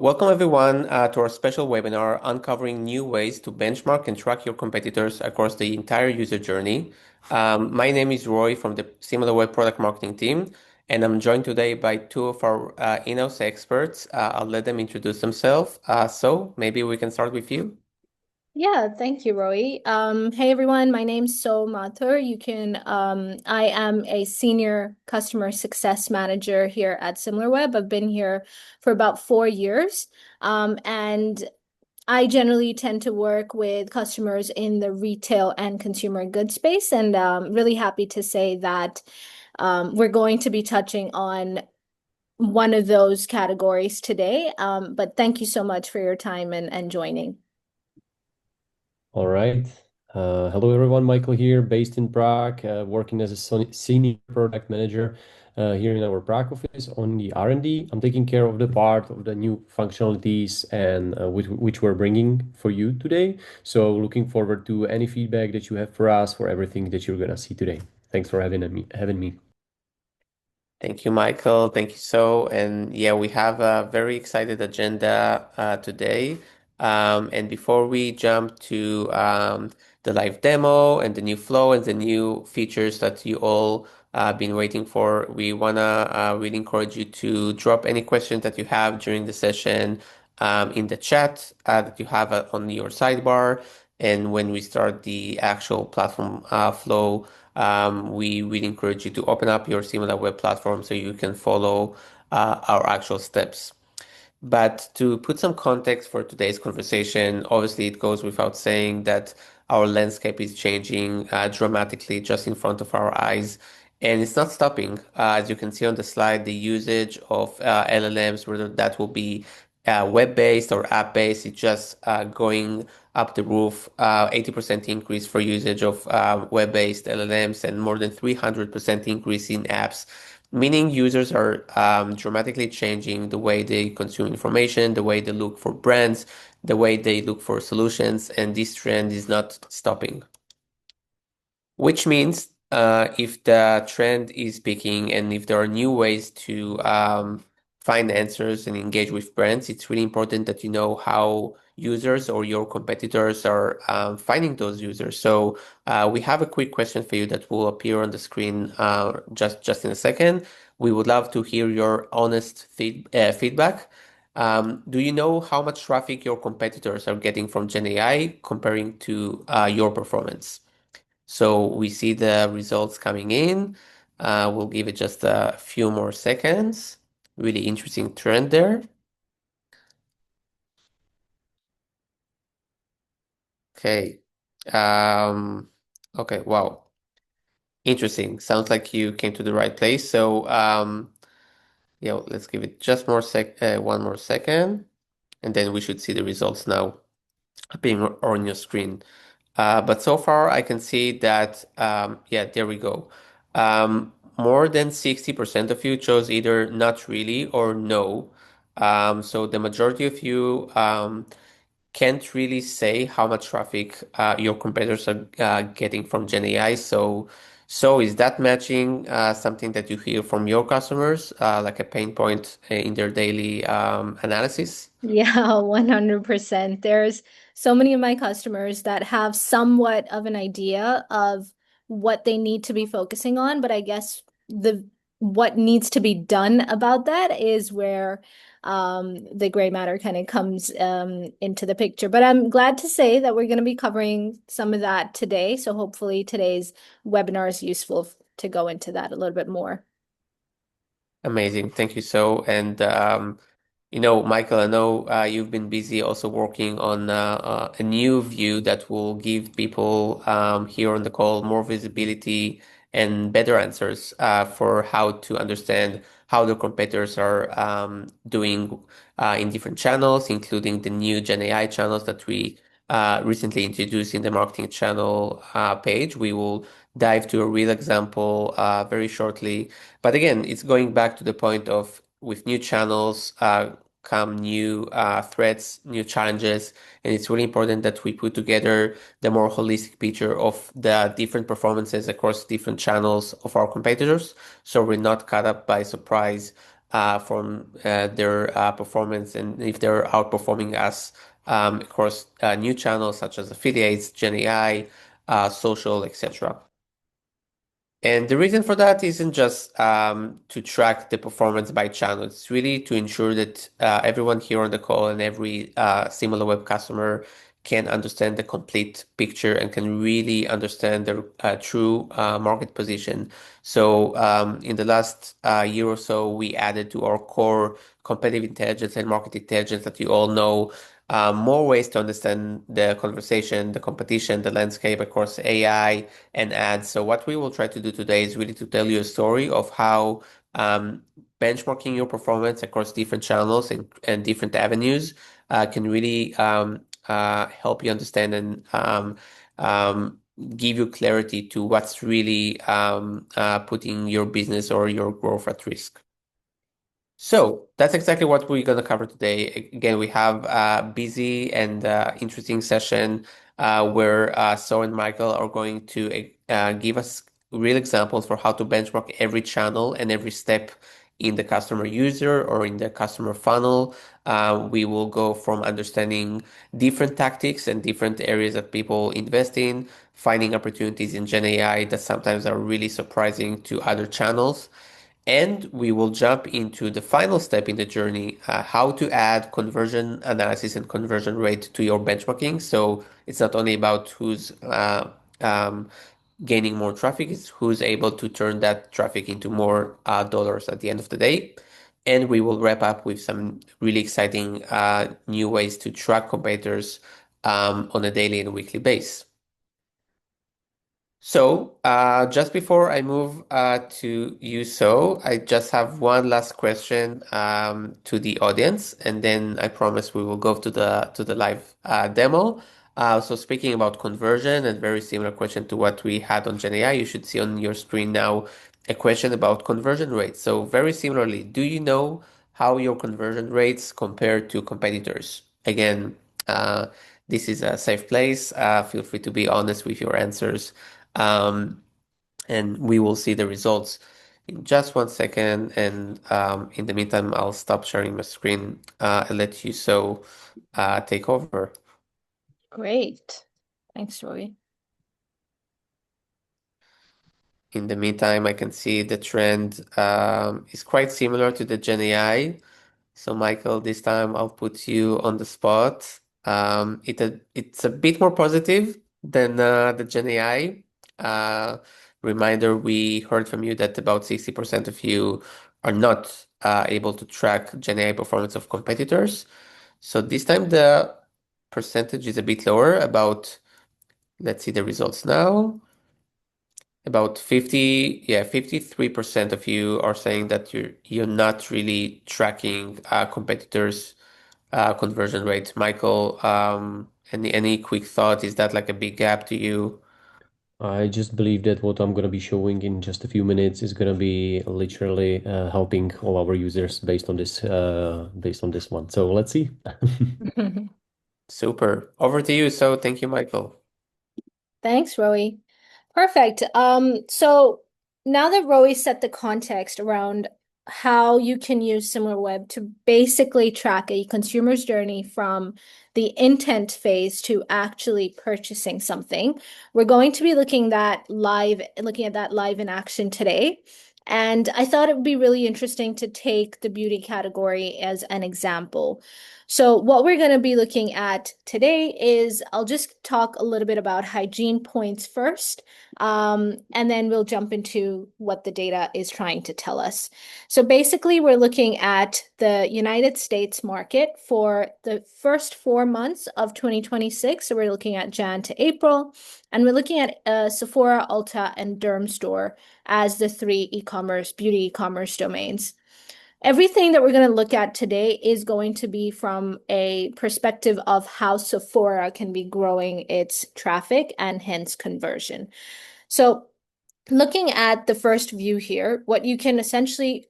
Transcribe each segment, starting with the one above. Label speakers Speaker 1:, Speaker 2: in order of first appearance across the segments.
Speaker 1: Welcome everyone to our special webinar uncovering new ways to benchmark and track your competitors across the entire user journey. My name is Roy from the Similarweb product marketing team, and I'm joined today by two of our in-house experts. I'll let them introduce themselves. So maybe we can start with you.
Speaker 2: Yeah, thank you, Roy. Hey everyone, my name's So Mathur. I am a senior customer success manager here at Similarweb. I've been here for about 4 years. And I generally tend to work with customers in the retail and consumer goods space. And really happy to say that we're going to be touching on one of those categories today. But thank you so much for your time and joining.
Speaker 3: All right. Hello, everyone. Michael here, based in Prague, working as a senior product manager here in our Prague office on the R&D. I'm taking care of the part of the new functionalities and which we're bringing for you today. So looking forward to any feedback that you have for us for everything that you're gonna see today. Thanks for having me.
Speaker 1: Thank you, Michael. Thank you so. And yeah, we have a very excited agenda today. And before we jump to the live demo and the new flow and the new features that you all been waiting for, we wanna really encourage you to drop any questions that you have during the session in the chat that you have on your sidebar. And when we start the actual platform flow, we really encourage you to open up your Similarweb platform so you can follow our actual steps. But to put some context for today's conversation, obviously it goes without saying that our landscape is changing dramatically just in front of our eyes. And it's not stopping. As you can see on the slide, the usage of LLMs, whether that will be web-based or app-based, it's just going up the roof. 80% increase for usage of web-based LLMs and more than 300% increase in apps, meaning users are dramatically changing the way they consume information, the way they look for brands, the way they look for solutions, and this trend is not stopping. Which means if the trend is peaking and if there are new ways to find answers and engage with brands, it's really important that you know how users or your competitors are finding those users. So we have a quick question for you that will appear on the screen just in a second. We would love to hear your honest feedback. Do you know how much traffic your competitors are getting from Gen AI comparing to your performance? So we see the results coming in. We'll give it just a few more seconds. Really interesting trend there. Okay. Um, okay, wow. Interesting. Sounds like you came to the right place. So yeah, let's give it just one more second, and then we should see the results now appearing on your screen. But so far, I can see that, yeah, there we go. More than 60% of you chose either not really or no. So the majority of you can't really say how much traffic your competitors are getting from Gen AI. So is that matching something that you hear from your customers, like a pain point in their daily analysis?
Speaker 2: Yeah, 100%. There's so many of my customers that have somewhat of an idea of what they need to be focusing on, but I guess the what needs to be done about that is where the gray matter kind of comes into the picture. But I'm glad to say that we're going to be covering some of that today. So hopefully today's webinar is useful to go into that a little bit more.
Speaker 1: Amazing. Thank you so. And Michael, I know you've been busy also working on a new view that will give people here on the call more visibility and better answers for how to understand how the competitors are doing in different channels, including the new Gen AI channels that we recently introduced in the marketing channel page. We will dive to a real example very shortly. But again, it's going back to the point of with new channels come new threats, new challenges, and it's really important that we put together the more holistic picture of the different performances across different channels of our competitors, so we're not caught up by surprise from their performance and if they're outperforming us across new channels such as affiliates, Gen AI, social, etc. And the reason for that isn't just to track the performance by channel. It's really to ensure that everyone here on the call and every Similarweb customer can understand the complete picture and can really understand their true market position. So in the last year or so, we added to our core competitive intelligence and market intelligence that you all know more ways to understand the conversation, the competition, the landscape across AI and ads. So what we will try to do today is really to tell you a story of how benchmarking your performance across different channels and different avenues can really help you understand and um, give you clarity to what's really putting your business or your growth at risk. So that's exactly what we're going to cover today. Again, we have a busy and interesting session where So and Michael are going to give us real examples for how to benchmark every channel and every step in the customer user or in the customer funnel. We will go from understanding different tactics and different areas that people invest in, finding opportunities in Gen AI that sometimes are really surprising to other channels. And we will jump into the final step in the journey, how to add conversion analysis and conversion rate to your benchmarking. So it's not only about who's um, gaining more traffic, it's who's able to turn that traffic into more dollars at the end of the day. And we will wrap up with some really exciting new ways to track competitors on a daily and weekly basis. So, just before I move to you, so I just have one last question to the audience, and then I promise we will go to the live demo. So, speaking about conversion, and very similar question to what we had on GenAI, you should see on your screen now a question about conversion rates. So, very similarly, do you know how your conversion rates compare to competitors? Again, uh, this is a safe place. Feel free to be honest with your answers. Um, and we will see the results in just 1 second. And in the meantime, I'll stop sharing my screen and let you take over.
Speaker 2: Great. Thanks, Roy.
Speaker 1: In the meantime, I can see the trend is quite similar to the Gen AI. So, Michael, this time I'll put you on the spot. It's a bit more positive than the Gen AI. Uh, Reminder, we heard from you that about 60% of you are not able to track Gen AI performance of competitors. So this time the percentage is a bit lower, let's see the results now. About 53% of you are saying that you're not really tracking competitors' conversion rate. Michael, any quick thought? Is that like a big gap to you?
Speaker 3: I just believe that what I'm going to be showing in just a few minutes is going to be literally helping all our users based on this one. So let's see.
Speaker 1: Super. Over to you. So thank you, Michael.
Speaker 2: Thanks, Roy. Perfect. So now that Roy set the context around how you can use Similarweb to basically track a consumer's journey from the intent phase to actually purchasing something, we're going to be looking at that live in action today. And I thought it would be really interesting to take the beauty category as an example. So what we're going to be looking at today is I'll just talk a little bit about hygiene points first, and then we'll jump into what the data is trying to tell us. So basically, we're looking at the United States market for the first 4 months of 2026. So we're looking at Jan to April, and we're looking at Sephora, Ulta, and Dermstore as the three beauty e-commerce domains. Everything that we're going to look at today is going to be from a perspective of how Sephora can be growing its traffic and hence conversion. So looking at the first view here, what you can essentially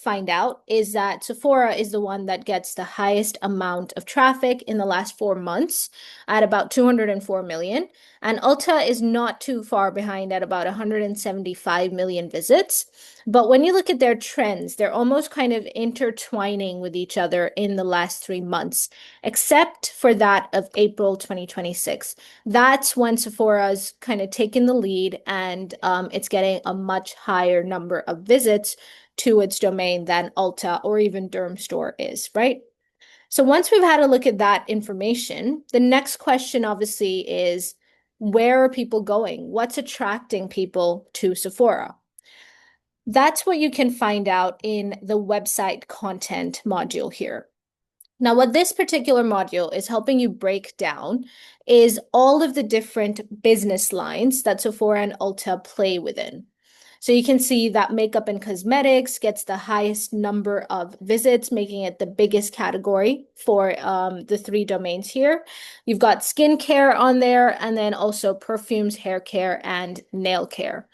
Speaker 2: find out is that Sephora is the one that gets the highest amount of traffic in the last 4 months at about 204 million. And Ulta is not too far behind at about 175 million visits. But when you look at their trends, they're almost kind of intertwining with each other in the last 3 months, except for that of April 2026. That's when Sephora's kind of taken the lead and it's getting a much higher number of visits to its domain than Ulta or even Dermstore is, right? So once we've had a look at that information, the next question obviously is where are people going? What's attracting people to Sephora? That's what you can find out in the website content module here. Now, what this particular module is helping you break down is all of the different business lines that Sephora and Ulta play within. So you can see that makeup and cosmetics gets the highest number of visits, making it the biggest category for the three domains here. You've got skincare on there, and then also perfumes, hair care, and nail care.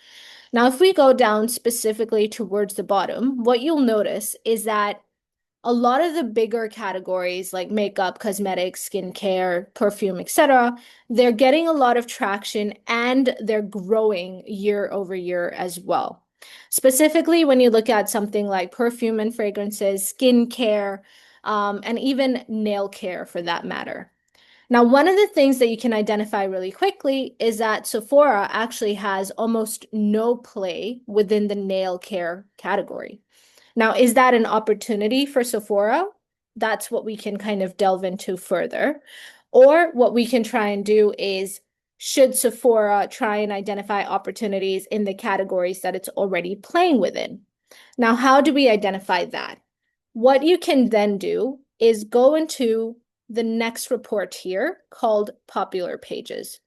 Speaker 2: Now, if we go down specifically towards the bottom, what you'll notice is that a lot of the bigger categories like makeup, cosmetics, skincare, perfume, etc., they're getting a lot of traction and they're growing year over year as well. Specifically, when you look at something like perfume and fragrances, skincare, and even nail care for that matter. Now, one of the things that you can identify really quickly is that Sephora actually has almost no play within the nail care category. Now, is that an opportunity for Sephora? That's what we can kind of delve into further. Or what we can try and do is, should Sephora try and identify opportunities in the categories that it's already playing within? Now, how do we identify that? What you can then do is go into the next report here called popular pages.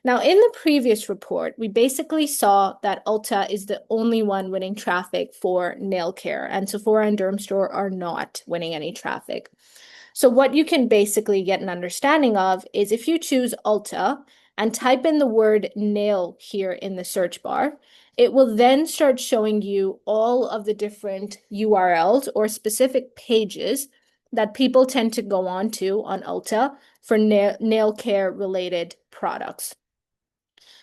Speaker 2: Now, in the previous report, we basically saw that Ulta is the only one winning traffic for nail care, and Sephora and Dermstore are not winning any traffic. So what you can basically get an understanding of is if you choose Ulta and type in the word nail here in the search bar, it will then start showing you all of the different URLs or specific pages that people tend to go on to on Ulta for nail care related products.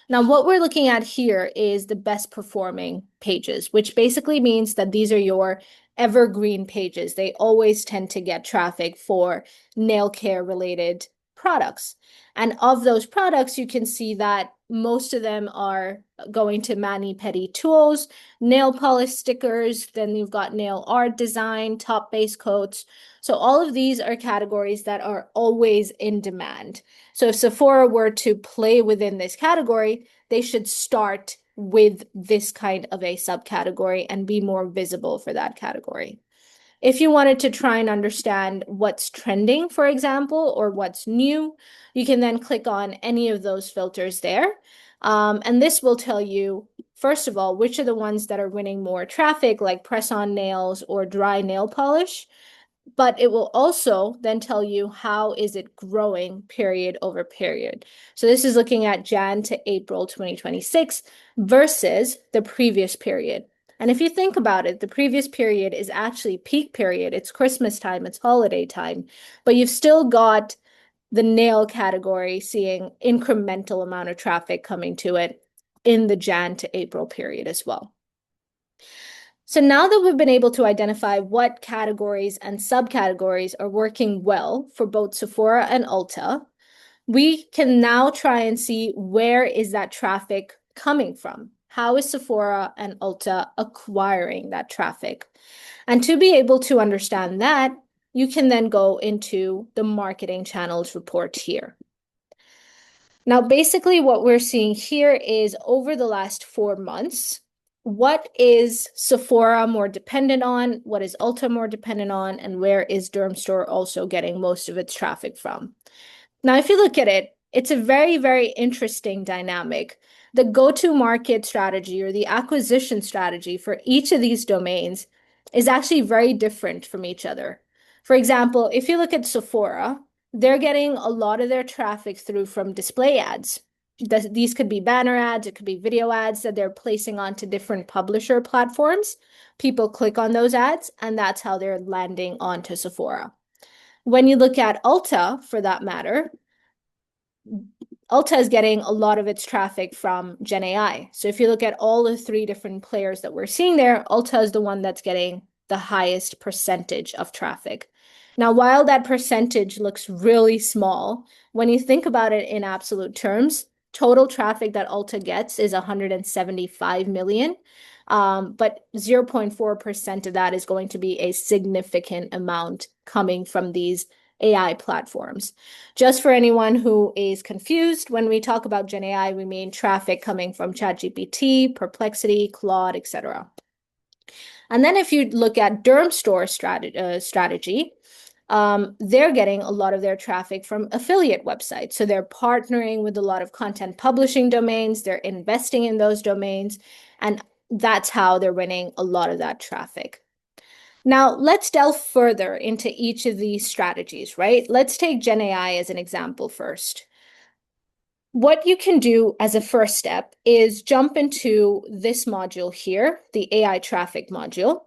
Speaker 2: Now, what we're looking at here is the best performing pages, which basically means that these are your evergreen pages. They always tend to get traffic for nail care related products. And of those products, you can see that most of them are going to mani-pedi tools, nail polish stickers, then you've got nail art design, top base coats. So all of these are categories that are always in demand. So if Sephora were to play within this category, they should start with this kind of a subcategory and be more visible for that category. If you wanted to try and understand what's trending, for example, or what's new, you can then click on any of those filters there. And this will tell you, first of all, which are the ones that are winning more traffic, like press-on nails or dry nail polish. But it will also then tell you how is it growing period over period. So this is looking at Jan to April 2026 versus the previous period. And if you think about it, the previous period is actually peak period. It's Christmas time, it's holiday time, but you've still got the nail category seeing incremental amount of traffic coming to it in the Jan to April period as well. So now that we've been able to identify what categories and subcategories are working well for both Sephora and Ulta, we can now try and see where is that traffic coming from? How is Sephora and Ulta acquiring that traffic? And to be able to understand that, you can then go into the marketing channels report here. Now, basically what we're seeing here is over the last 4 months, what is Sephora more dependent on? What is Ulta more dependent on? And where is Dermstore also getting most of its traffic from? Now, if you look at it, it's a very, very interesting dynamic. The go-to-market strategy or the acquisition strategy for each of these domains is actually very different from each other. For example, if you look at Sephora, they're getting a lot of their traffic through from display ads. These could be banner ads, it could be video ads that they're placing onto different publisher platforms. People click on those ads, and that's how they're landing onto Sephora. When you look at Ulta, for that matter, Ulta is getting a lot of its traffic from Gen AI. So if you look at all the three different players that we're seeing there, Ulta is the one that's getting the highest percentage of traffic. Now, while that percentage looks really small, when you think about it in absolute terms, total traffic that Ulta gets is 175 million. But 0.4% of that is going to be a significant amount coming from these AI platforms. Just for anyone who is confused, when we talk about Gen AI, we mean traffic coming from ChatGPT, Perplexity, Claude, etc. And then if you look at Dermstore strategy, they're getting a lot of their traffic from affiliate websites. So they're partnering with a lot of content publishing domains, they're investing in those domains, and that's how they're winning a lot of that traffic. Now, let's delve further into each of these strategies, right? Let's take Gen AI as an example first. What you can do as a first step is jump into this module here, the AI traffic module.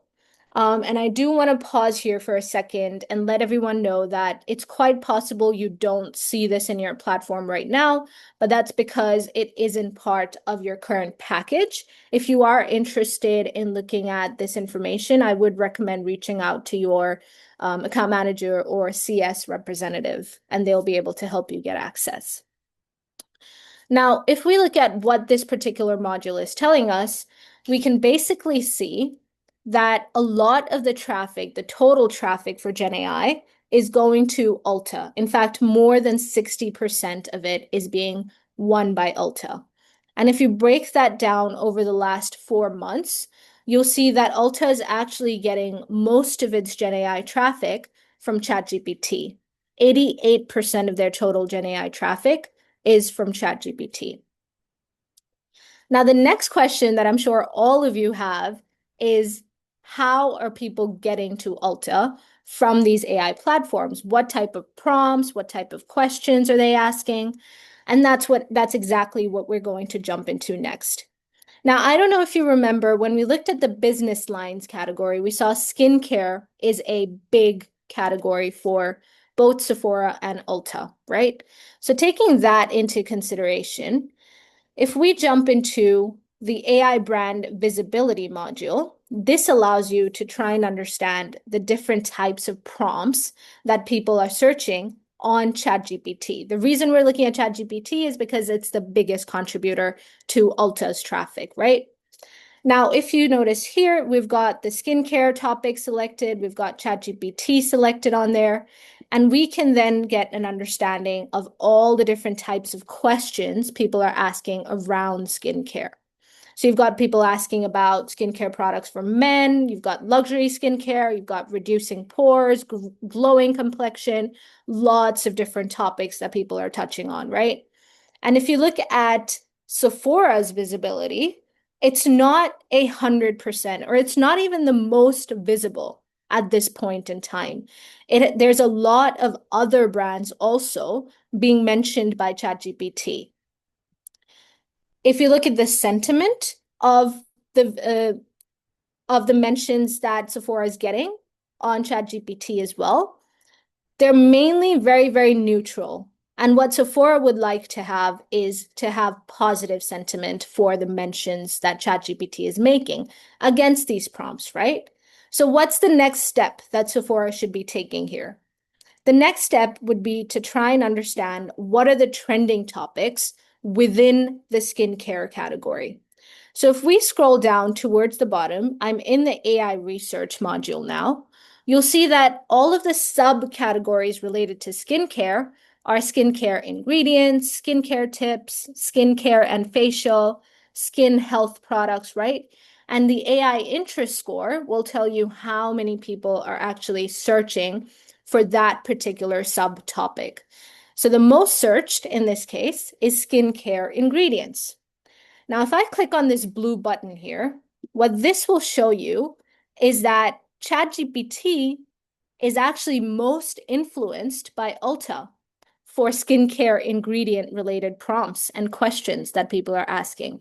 Speaker 2: And I do want to pause here for a second and let everyone know that it's quite possible you don't see this in your platform right now, but that's because it isn't part of your current package. If you are interested in looking at this information, I would recommend reaching out to your account manager or CS representative, and they'll be able to help you get access. Now, if we look at what this particular module is telling us, we can basically see that a lot of the traffic, the total traffic for Gen AI, is going to Ulta. In fact, more than 60% of it is being won by Ulta. And if you break that down over the last 4 months, you'll see that Ulta is actually getting most of its Gen AI traffic from ChatGPT. 88% of their total Gen AI traffic is from ChatGPT. Now, the next question that I'm sure all of you have is, how are people getting to Ulta from these AI platforms? What type of prompts, what type of questions are they asking? And that's exactly what we're going to jump into next. Now, I don't know if you remember when we looked at the business lines category, we saw skincare is a big category for both Sephora and Ulta, right? So taking that into consideration, if we jump into the AI brand visibility module, this allows you to try and understand the different types of prompts that people are searching on ChatGPT. The reason we're looking at ChatGPT is because it's the biggest contributor to Ulta's traffic, right? Now, if you notice here, we've got the skincare topic selected, we've got ChatGPT selected on there, and we can then get an understanding of all the different types of questions people are asking around skincare. So you've got people asking about skincare products for men, you've got luxury skincare, you've got reducing pores, glowing complexion, lots of different topics that people are touching on, right? And if you look at Sephora's visibility, it's not 100%, or it's not even the most visible at this point in time. There's a lot of other brands also being mentioned by ChatGPT. If you look at the sentiment of the mentions that Sephora is getting on ChatGPT as well, they're mainly very, very neutral. And what Sephora would like to have is to have positive sentiment for the mentions that ChatGPT is making against these prompts, right? So what's the next step that Sephora should be taking here? The next step would be to try and understand what are the trending topics within the skincare category. So if we scroll down towards the bottom, I'm in the AI research module now. You'll see that all of the subcategories related to skincare are skincare ingredients, skincare tips, skincare and facial, skin health products, right? And the AI interest score will tell you how many people are actually searching for that particular subtopic. So the most searched in this case is skincare ingredients. Now, if I click on this blue button here, what this will show you is that ChatGPT is actually most influenced by Ulta. for skincare ingredient related prompts and questions that people are asking.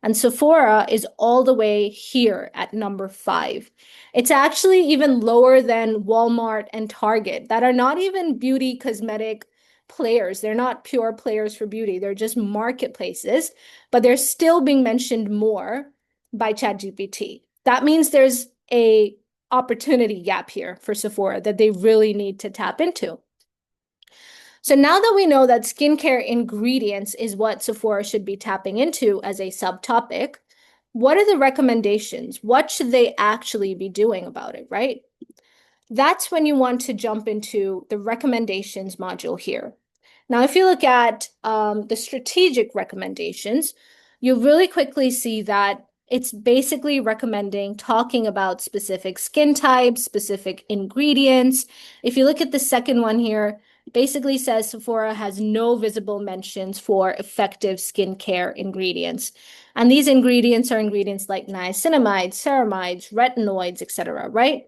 Speaker 2: And Sephora is all the way here at number 5. It's actually even lower than Walmart and Target that are not even beauty cosmetic players. They're not pure players for beauty. They're just marketplaces, but they're still being mentioned more by ChatGPT. That means there's a opportunity gap here for Sephora that they really need to tap into. So now that we know that skincare ingredients is what Sephora should be tapping into as a subtopic, what are the recommendations? What should they actually be doing about it, right? That's when you want to jump into the recommendations module here. Now, if you look at the strategic recommendations, you'll really quickly see that it's basically recommending talking about specific skin types, specific ingredients. If you look at the second one here, basically says Sephora has no visible mentions for effective skincare ingredients. And these ingredients are ingredients like niacinamides, ceramides, retinoids, etc., right?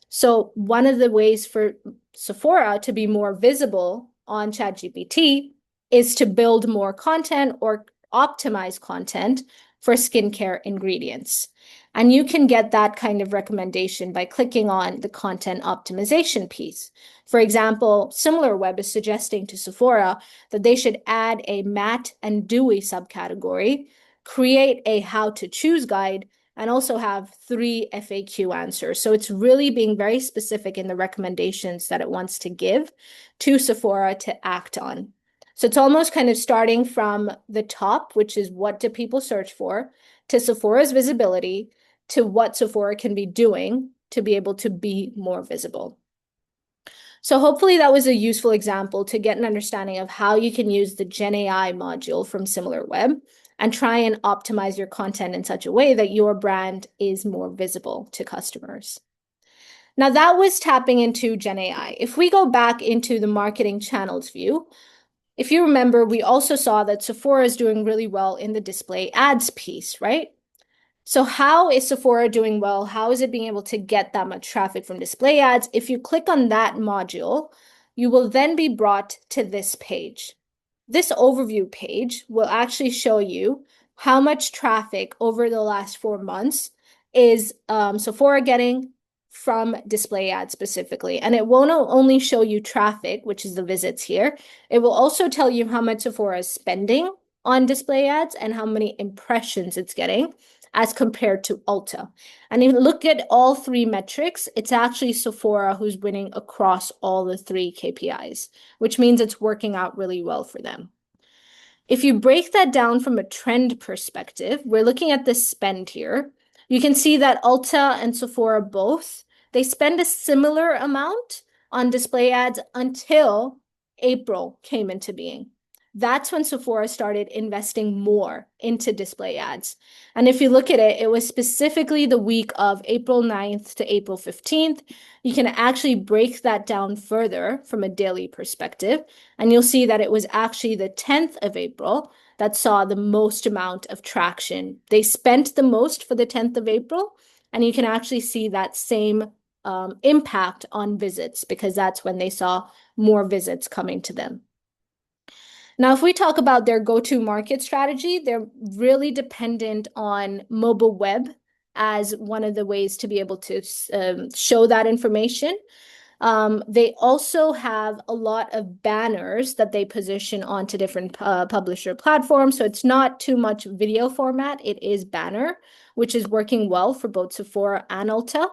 Speaker 2: So one of the ways for Sephora to be more visible on ChatGPT is to build more content or optimize content for skincare ingredients. And you can get that kind of recommendation by clicking on the content optimization piece. For example, Similarweb is suggesting to Sephora that they should add a matte and dewy subcategory, create a how to choose guide, and also have 3 FAQ answers. So it's really being very specific in the recommendations that it wants to give to Sephora to act on. So it's almost kind of starting from the top, which is what do people search for, to Sephora's visibility, to what Sephora can be doing to be able to be more visible. So hopefully that was a useful example to get an understanding of how you can use the Gen AI module from Similarweb and try and optimize your content in such a way that your brand is more visible to customers. Now that was tapping into Gen AI. If we go back into the marketing channels view, if you remember, we also saw that Sephora is doing really well in the display ads piece, right? So how is Sephora doing well? How is it being able to get that much traffic from display ads? If you click on that module, you will then be brought to this page. This overview page will actually show you how much traffic over the last 4 months is Sephora getting from display ads specifically. And it won't only show you traffic, which is the visits here. It will also tell you how much Sephora is spending on display ads and how many impressions it's getting as compared to Ulta. And if you look at all 3 metrics, it's actually Sephora who's winning across all the 3 KPIs, which means it's working out really well for them. If you break that down from a trend perspective, we're looking at this spend here. You can see that Ulta and Sephora both, they spend a similar amount on display ads until April came into being. That's when Sephora started investing more into display ads. And if you look at it, it was specifically the week of April 9th to April 15th. You can actually break that down further from a daily perspective, and you'll see that it was actually the 10th of April that saw the most amount of traction. They spent the most for the 10th of April, and you can actually see that same impact on visits because that's when they saw more visits coming to them. Now, if we talk about their go-to-market strategy, they're really dependent on mobile web as one of the ways to be able to show that information. They also have a lot of banners that they position onto different publisher platforms. So it's not too much video format. It is banner, which is working well for both Sephora and Ulta.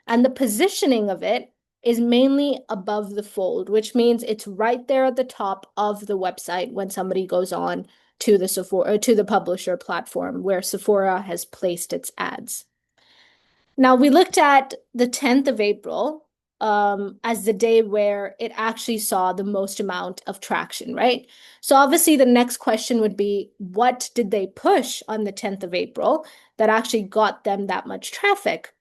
Speaker 2: And the positioning of it is mainly above the fold, which means it's right there at the top of the website when somebody goes on to the Sephora to the publisher platform where Sephora has placed its ads. Now we looked at the 10th of April as the day where it actually saw the most amount of traction, right? So obviously the next question would be, what did they push on the 10th of April that actually got them that much traffic?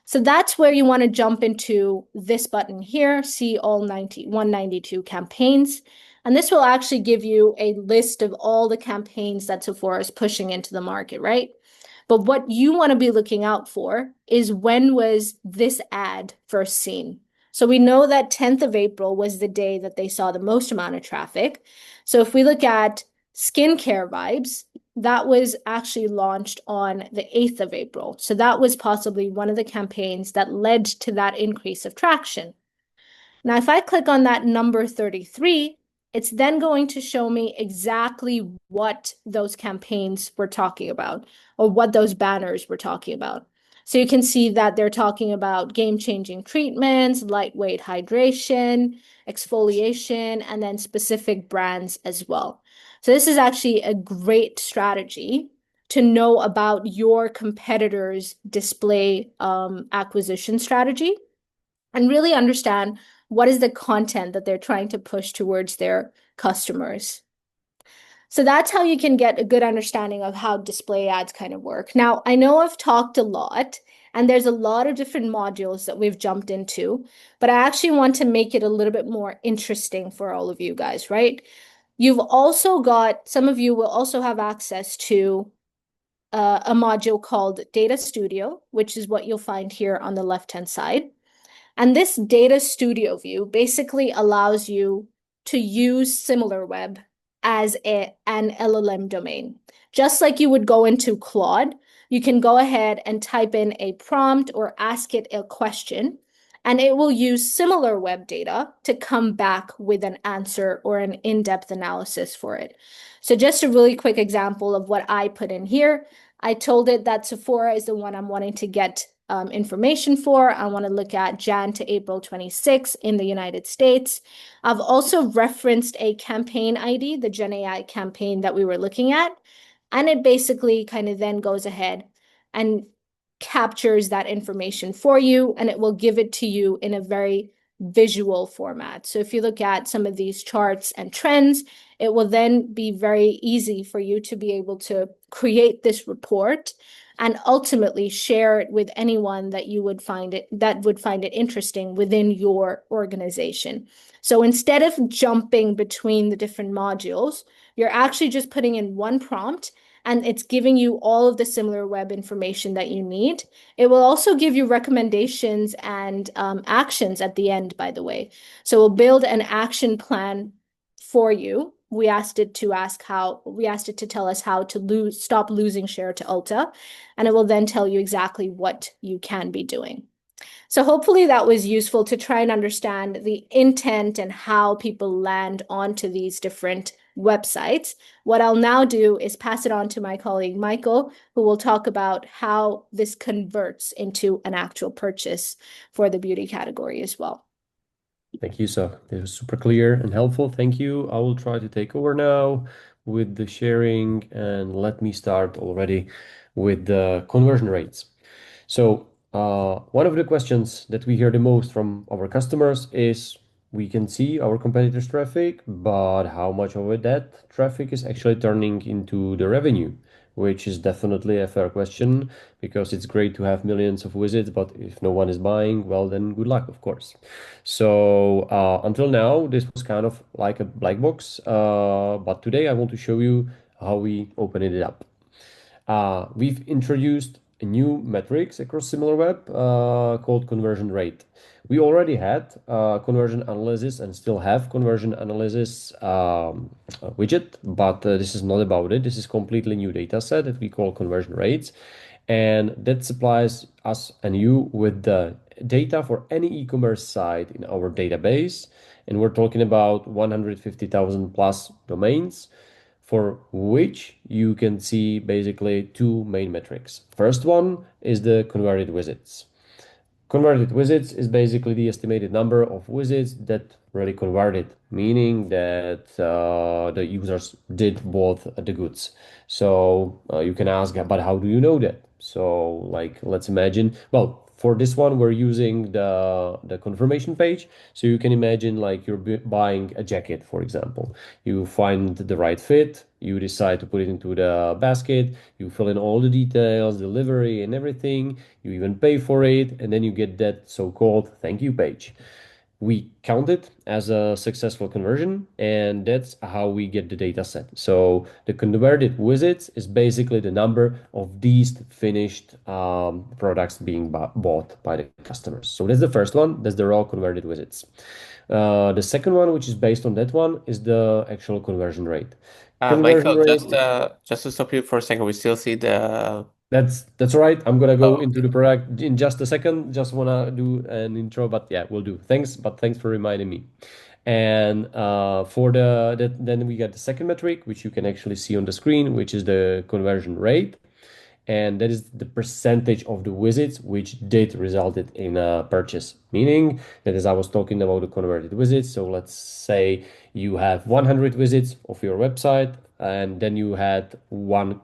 Speaker 2: So that's where you want to jump into this button here, see all 192 campaigns. And this will actually give you a list of all the campaigns that Sephora is pushing into the market, right? But what you want to be looking out for is when was this ad first seen? So we know that 10th of April was the day that they saw the most amount of traffic. So if we look at skincare vibes, that was actually launched on the 8th of April. So that was possibly one of the campaigns that led to that increase of traction. Now, if I click on that number 33, it's then going to show me exactly what those campaigns were talking about or what those banners were talking about. So you can see that they're talking about game-changing treatments, lightweight hydration, exfoliation, and then specific brands as well. So this is actually a great strategy to know about your competitors' display acquisition strategy and really understand what is the content that they're trying to push towards their customers. So that's how you can get a good understanding of how display ads kind of work. Now, I know I've talked a lot and there's a lot of different modules that we've jumped into, but I actually want to make it a little bit more interesting for all of you guys, right? You've also got, some of you will also have access to a module called Data Studio, which is what you'll find here on the left-hand side. And this data studio view basically allows you to use Similarweb as an LLM domain. Just like you would go into Claude, you can go ahead and type in a prompt or ask it a question, and it will use similar web data to come back with an answer or an in-depth analysis for it. So just a really quick example of what I put in here. I told it that Sephora is the one I'm wanting to get information for. I want to look at Jan to April 26 in the United States. I've also referenced a campaign ID, the Gen AI campaign that we were looking at. And it basically kind of then goes ahead and captures that information for you, and it will give it to you in a very visual format. So if you look at some of these charts and trends, it will then be very easy for you to be able to create this report and ultimately share it with anyone that you would find it interesting within your organization. So instead of jumping between the different modules, you're actually just putting in one prompt and it's giving you all of the Similarweb information that you need. It will also give you recommendations and actions at the end, by the way. So we'll build an action plan for you. We asked it to tell us how to stop losing share to Ulta, and it will then tell you exactly what you can be doing. So hopefully that was useful to try and understand the intent and how people land onto these different websites. What I'll now do is pass it on to my colleague Michael, who will talk about how this converts into an actual purchase for the beauty category as well.
Speaker 3: Thank you, so this was super clear and helpful. Thank you. I will try to take over now with the sharing and let me start already with the conversion rates. So one of the questions that we hear the most from our customers is we can see our competitors' traffic, but how much of that traffic is actually turning into the revenue? Which is definitely a fair question because it's great to have millions of visits, but if no one is buying, well, then good luck, of course. So until now, this was kind of like a black box, but today I want to show you how we open it up. We've introduced a new metrics across Similarweb called conversion rate. We already had conversion analysis and still have conversion analysis widget, but this is not about it. This is completely new data set that we call conversion rates. And that supplies us and you with the data for any e-commerce site in our database. And we're talking about 150,000 plus domains for which you can see basically two main metrics. First one is the converted visits. Converted visits is basically the estimated number of visits that really converted, meaning that the users did both the goods. So you can ask, but how do you know that? So like, let's imagine, well, for this one, we're using the confirmation page. So you can imagine like you're buying a jacket, for example. You find the right fit, you decide to put it into the basket, you fill in all the details, delivery and everything, you even pay for it, and then you get that so-called thank you page. we count it as a successful conversion, and that's how we get the data set. So the converted visits is basically the number of these finished products being bought by the customers. So that's the first one. That's the raw converted visits. The second one, which is based on that one, is the actual conversion rate. Conversion
Speaker 1: Michael,
Speaker 3: rate.
Speaker 1: just to stop you for a second, we still see the.
Speaker 3: That's right. I'm gonna go
Speaker 1: Oh,
Speaker 3: into the product in just a second. Just wanna do an intro, but yeah, we'll do. Thanks for reminding me. And for then we get the second metric, which you can actually see on the screen, which is the conversion rate, and that is the percentage of the visits which did resulted in a purchase. Meaning that as I was talking about the converted visits, so let's say you have 100 visits of your website, and then you had one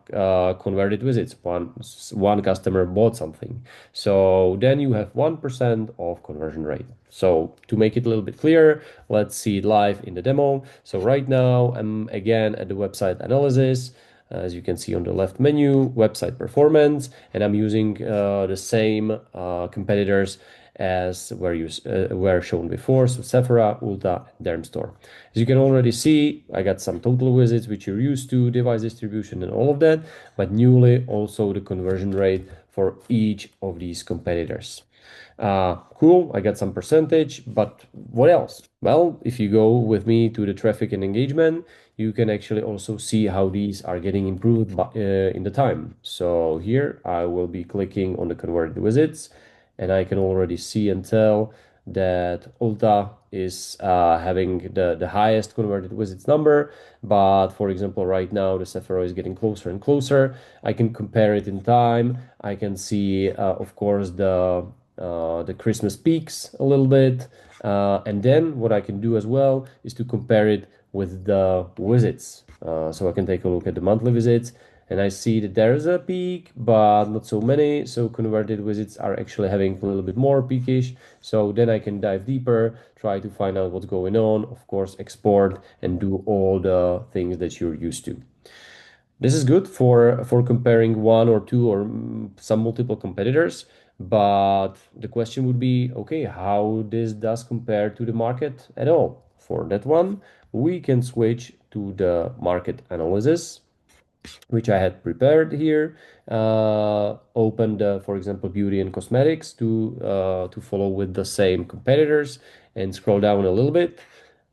Speaker 3: converted visits, one customer bought something. So then you have 1% of conversion rate. So to make it a little bit clearer, let's see it live in the demo. So right now I'm again at the website analysis. As you can see on the left menu, website performance, and I'm using the same competitors as were shown before, so Sephora, Ulta, and Dermstore. As you can already see, I got some total visits, which you're used to, device distribution, and all of that, but newly also the conversion rate for each of these competitors. Cool, I got some percentage, but what else? Well, if you go with me to the traffic and engagement, you can actually also see how these are getting improved in the time. So here I will be clicking on the converted visits, and I can already see and tell that Ulta is having the highest converted visits number. But for example, right now the Sephora is getting closer and closer. I can compare it in time. I can see, of course, the Christmas peaks a little bit. And then what I can do as well is to compare it with the visits. So I can take a look at the monthly visits, and I see that there's a peak, but not so many. So converted visits are actually having a little bit more peakish. So then I can dive deeper, try to find out what's going on, of course, export and do all the things that you're used to. This is good for comparing one or two or some multiple competitors, but the question would be, okay, how this does compare to the market at all? For that one, we can switch to the market analysis, which I had prepared here. Opened, for example, beauty and cosmetics to follow with the same competitors, and scroll down a little bit.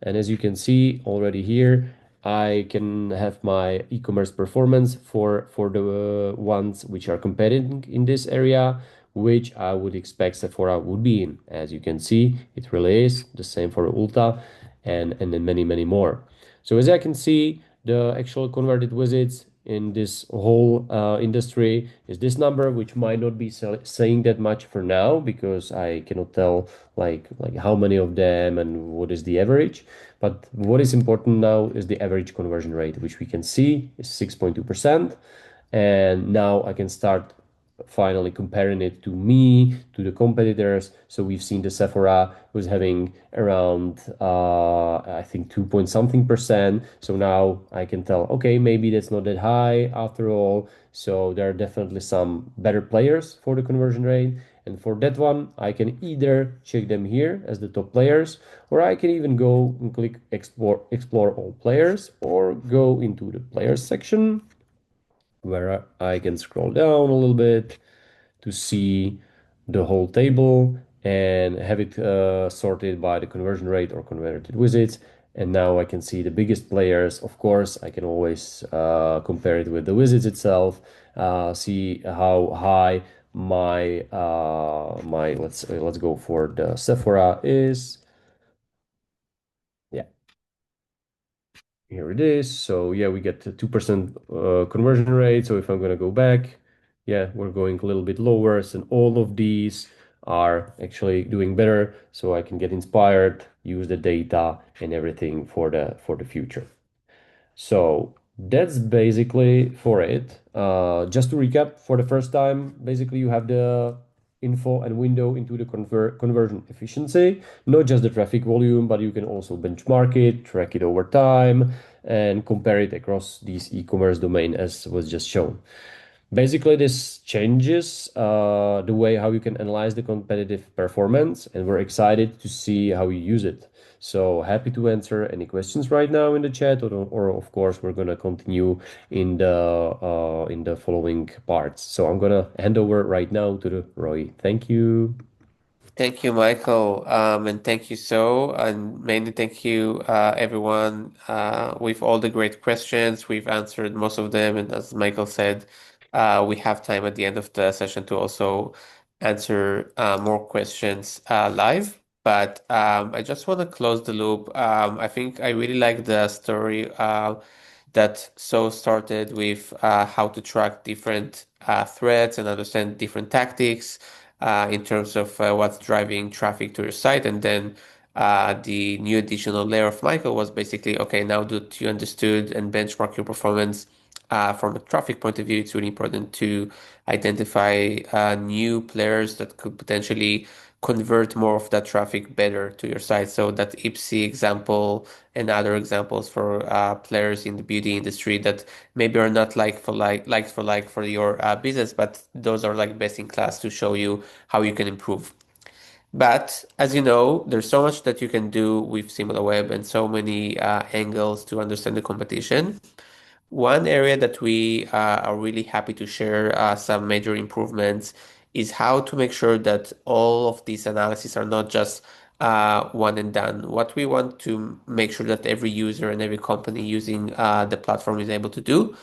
Speaker 3: And as you can see already here, I can have my e-commerce performance for the ones which are competing in this area, which I would expect Sephora would be in. As you can see, it really is the same for Ulta, and then many more. So as I can see, the actual converted visits in this whole industry is this number, which might not be saying that much for now because I cannot tell like how many of them and what is the average. But what is important now is the average conversion rate, which we can see is 6.2%. And now I can start finally comparing it to me, to the competitors. So we've seen the Sephora was having around, I think 2 point something percent. So now I can tell, okay, maybe that's not that high after all. So there are definitely some better players for the conversion rate. And for that one, I can either check them here as the top players, or I can even go and click explore all players, or go into the players section where I can scroll down a little bit to see the whole table and have it sorted by the conversion rate or converted visits. And now I can see the biggest players. Of course, I can always compare it with the visits itself, see how high my let's go for the Sephora is. Yeah, here it is. So yeah, we get the 2% conversion rate. So if I'm going to go back, yeah, we're going a little bit lower. And all of these are actually doing better. So I can get inspired, use the data and everything for the future. So that's basically for it. Just to recap for the first time, basically you have the info and window into the conversion efficiency, not just the traffic volume, but you can also benchmark it, track it over time, and compare it across these e-commerce domain as was just shown. Basically, this changes the way how you can analyze the competitive performance, and we're excited to see how you use it. So happy to answer any questions right now in the chat, or of course, we're gonna continue in the following parts. So I'm gonna hand over right now to the Roy. Thank you.
Speaker 1: Thank you, Michael, and thank you so, and mainly thank you, everyone, with all the great questions. We've answered most of them, and as Michael said, we have time at the end of the session to also answer more questions live. But I just want to close the loop. I think I really like the story that so started with how to track different threads and understand different tactics in terms of what's driving traffic to your site. And then the new additional layer of Michael was basically, okay, now that you understood and benchmark your performance from a traffic point of view, it's really important to identify new players that could potentially convert more of that traffic better to your site. So that Ipsy example and other examples for players in the beauty industry that maybe are not like for your business, but those are like best in class to show you how you can improve. But as you know, there's so much that you can do with Similarweb and so many angles to understand the competition. One area that we are really happy to share some major improvements is how to make sure that all of these analyses are not just one and done. What we want to make sure that every user and every company using the platform is able to do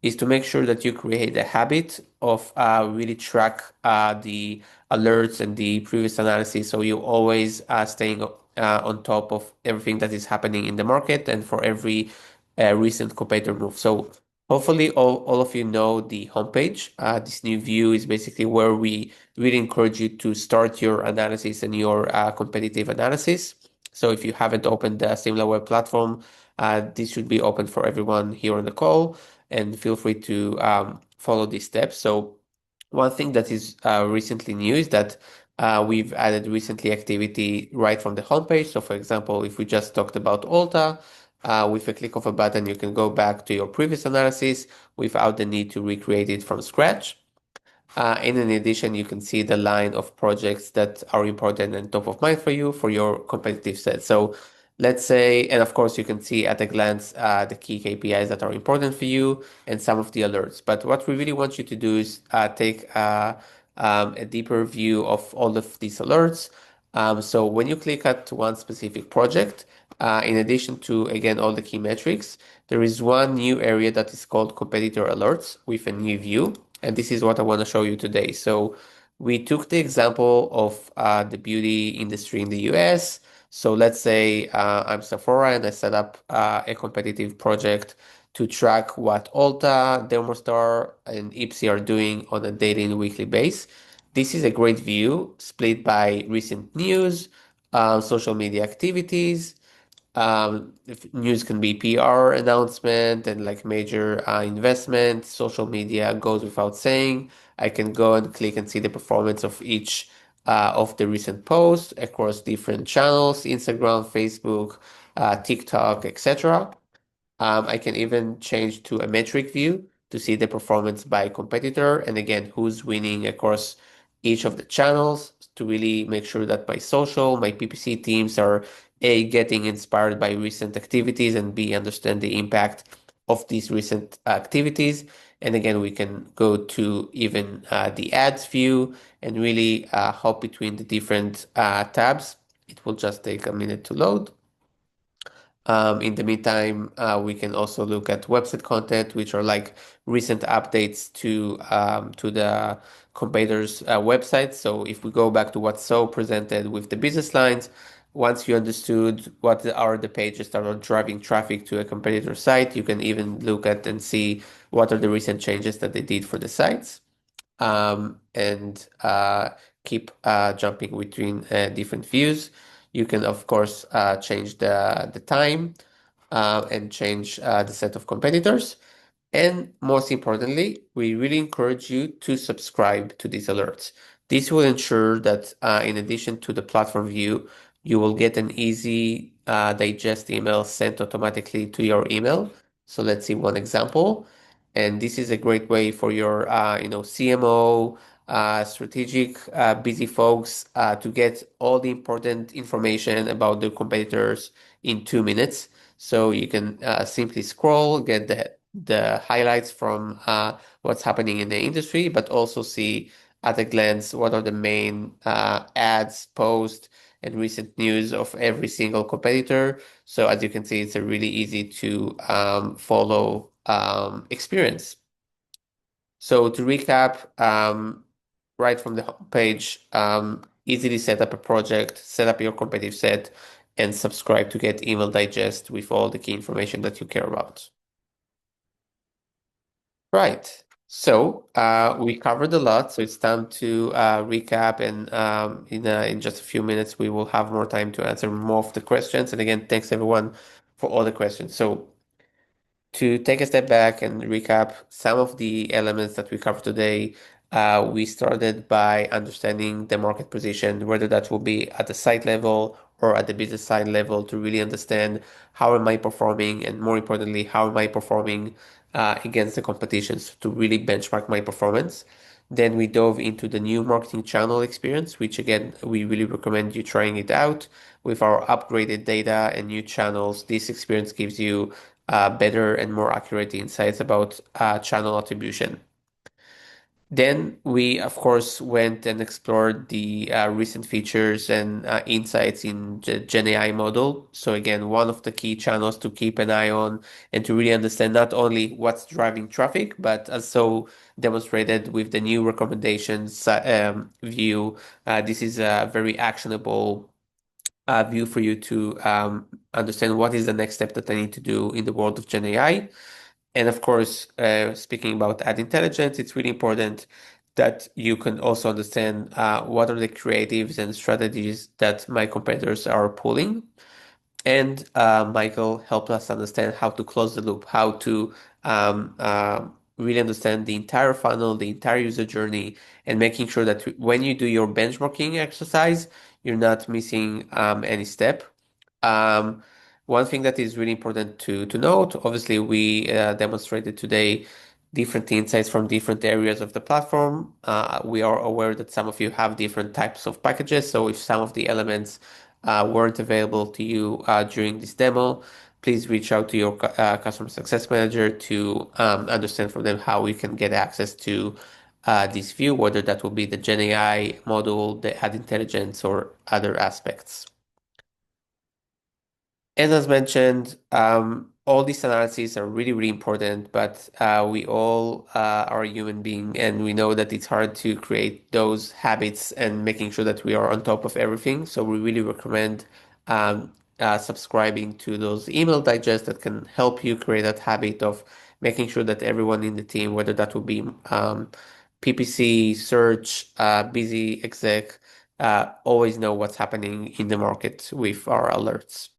Speaker 1: is to make sure that you create a habit of really track the alerts and the previous analysis. So you always staying on top of everything that is happening in the market and for every recent competitor move. So hopefully all of you know the homepage. This new view is basically where we really encourage you to start your analysis and your competitive analysis. So if you haven't opened the Similarweb platform, this should be open for everyone here on the call, and feel free to follow these steps. So one thing that is recently new is that we've added recently activity right from the homepage. So for example, if we just talked about Ulta, with a click of a button, you can go back to your previous analysis without the need to recreate it from scratch. And in addition, you can see the line of projects that are important and top of mind for you for your competitive set. So let's say, and of course, you can see at a glance the key KPIs that are important for you and some of the alerts. But what we really want you to do is take a deeper view of all of these alerts. So when you click at one specific project, in addition to, again, all the key metrics, there is one new area that is called competitor alerts with a new view. And this is what I want to show you today. So we took the example of the beauty industry in the US. So let's say I'm Sephora and I set up a competitive project to track what Ulta, Dermostar, and Ipsy are doing on a daily and weekly base. This is a great view split by recent news, social media activities, if news can be PR announcement and like major investment. Social media goes without saying. I can go and click and see the performance of each of the recent posts across different channels, Instagram, Facebook, TikTok, etc. I can even change to a metric view to see the performance by competitor and again, who's winning across each of the channels to really make sure that my social, my PPC teams are A, getting inspired by recent activities and B, understand the impact of these recent activities. And again, we can go to even the ads view and really hop between the different tabs. It will just take a minute to load. In the meantime, we can also look at website content, which are like recent updates to the competitors' website. So if we go back to what's so presented with the business lines, once you understood what are the pages that are driving traffic to a competitor site, you can even look at and see what are the recent changes that they did for the sites and keep jumping between different views. You can, of course, change the time and change the set of competitors. And most importantly, we really encourage you to subscribe to these alerts. This will ensure that in addition to the platform view, you will get an easy digest email sent automatically to your email. So let's see one example. And this is a great way for your, CMO, strategic, busy folks to get all the important information about the competitors in 2 minutes. So you can simply scroll, get the highlights from what's happening in the industry, but also see at a glance what are the main ads, posts, and recent news of every single competitor. So as you can see, it's a really easy to follow experience. So to recap, right from the homepage, easily set up a project, set up your competitive set, and subscribe to get email digest with all the key information that you care about. Right. So we covered a lot, so it's time to recap, and in just a few minutes we will have more time to answer more of the questions. And again, thanks everyone for all the questions. So to take a step back and recap some of the elements that we covered today, we started by understanding the market position, whether that will be at the site level or at the business side level, to really understand how am I performing, and more importantly, how am I performing against the competitions, to really benchmark my performance. Then we dove into the new marketing channel experience, which again, we really recommend you trying it out with our upgraded data and new channels. This experience gives you better and more accurate insights about channel attribution. Then we, of course, went and explored the recent features and insights in the Gen AI model. So again, one of the key channels to keep an eye on and to really understand not only what's driving traffic, but also demonstrated with the new recommendations view. This is a very actionable view for you to understand what is the next step that I need to do in the world of Gen AI. And of course, speaking about ad intelligence, it's really important that you can also understand what are the creatives and strategies that my competitors are pulling. And Michael helped us understand how to close the loop, how to really understand the entire funnel, the entire user journey, and making sure that when you do your benchmarking exercise, you're not missing any step. Um, One thing that is really important to note, obviously, we demonstrated today different insights from different areas of the platform. We are aware that some of you have different types of packages, so if some of the elements weren't available to you during this demo, please reach out to your customer success manager to understand from them how we can get access to this view, whether that will be the Gen AI model, the ad intelligence, or other aspects. And as mentioned, all these analyses are really, really important, but we all are a human being, and we know that it's hard to create those habits and making sure that we are on top of everything. So we really recommend subscribing to those email digests that can help you create that habit of making sure that everyone in the team, whether that will be PPC, search, busy exec, always know what's happening in the market with our alerts.